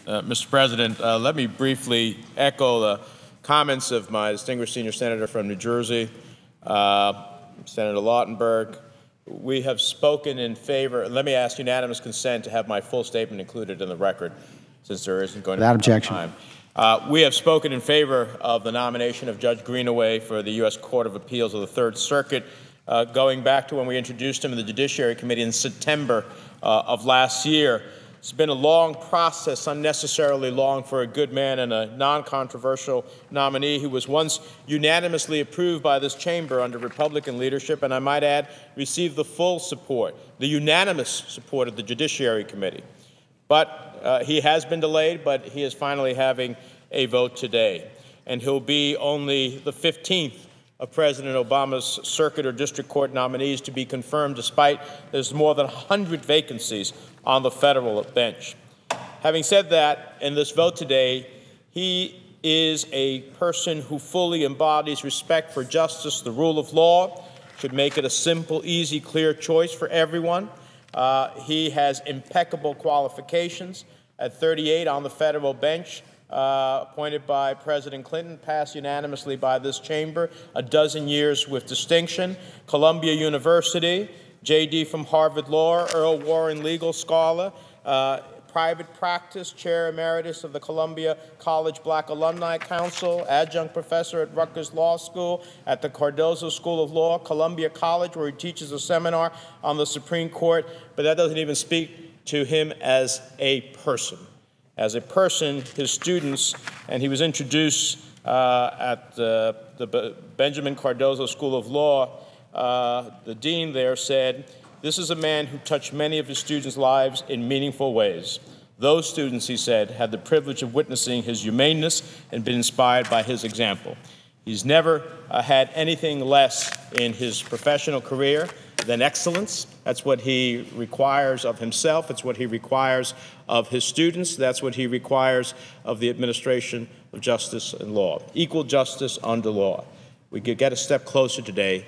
Mr. President, let me briefly echo the comments of my distinguished senior senator from New Jersey, Senator Lautenberg. We have spoken in favor. Let me ask unanimous consent to have my full statement included in the record, since there isn't going to be time. We have spoken in favor of the nomination of Judge Greenaway for the U.S. Court of Appeals of the Third Circuit, going back to when we introduced him in the Judiciary Committee in September of last year. It's been a long process, unnecessarily long, for a good man and a non-controversial nominee who was once unanimously approved by this chamber under Republican leadership, and I might add, received the full support, the unanimous support of the Judiciary Committee. But he has been delayed, but he is finally having a vote today. And he'll be only the 15th of President Obama's circuit or district court nominees to be confirmed, despite there's more than 100 vacancies on the federal bench. Having said that, in this vote today, he is a person who fully embodies respect for justice, the rule of law, should make it a simple, easy, clear choice for everyone. He has impeccable qualifications. At 38 on the federal bench, appointed by President Clinton, passed unanimously by this chamber, a dozen years with distinction. Columbia University, J.D. from Harvard Law, Earl Warren Legal Scholar, private practice, Chair Emeritus of the Columbia College Black Alumni Council, adjunct professor at Rutgers Law School, at the Cardozo School of Law, Columbia College, where he teaches a seminar on the Supreme Court. But that doesn't even speak to him as a person. As a person, his students, and he was introduced at the Benjamin Cardozo School of Law. The dean there said, "This is a man who touched many of his students' lives in meaningful ways. Those students," he said, "had the privilege of witnessing his humaneness and been inspired by his example." He's never had anything less in his professional career than excellence. That's what he requires of himself. It's what he requires of his students. That's what he requires of the administration of justice and law. Equal justice under law. We could get a step closer today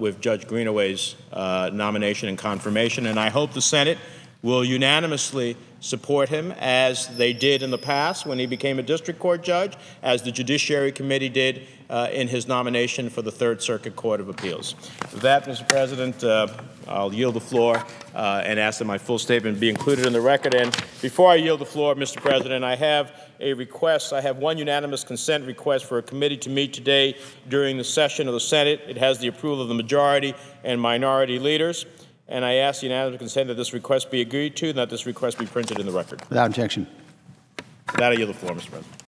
with Judge Greenaway's nomination and confirmation, and I hope the Senate will unanimously support him, as they did in the past when he became a district court judge, as the Judiciary Committee did in his nomination for the Third Circuit Court of Appeals. With that, Mr. President, I'll yield the floor and ask that my full statement be included in the record. And before I yield the floor, Mr. President, I have a request. I have one unanimous consent request for a committee to meet today during the session of the Senate. It has the approval of the majority and minority leaders. And I ask unanimous consent that this request be agreed to and that this request be printed in the record. Without objection. With that, I yield the floor, Mr. President.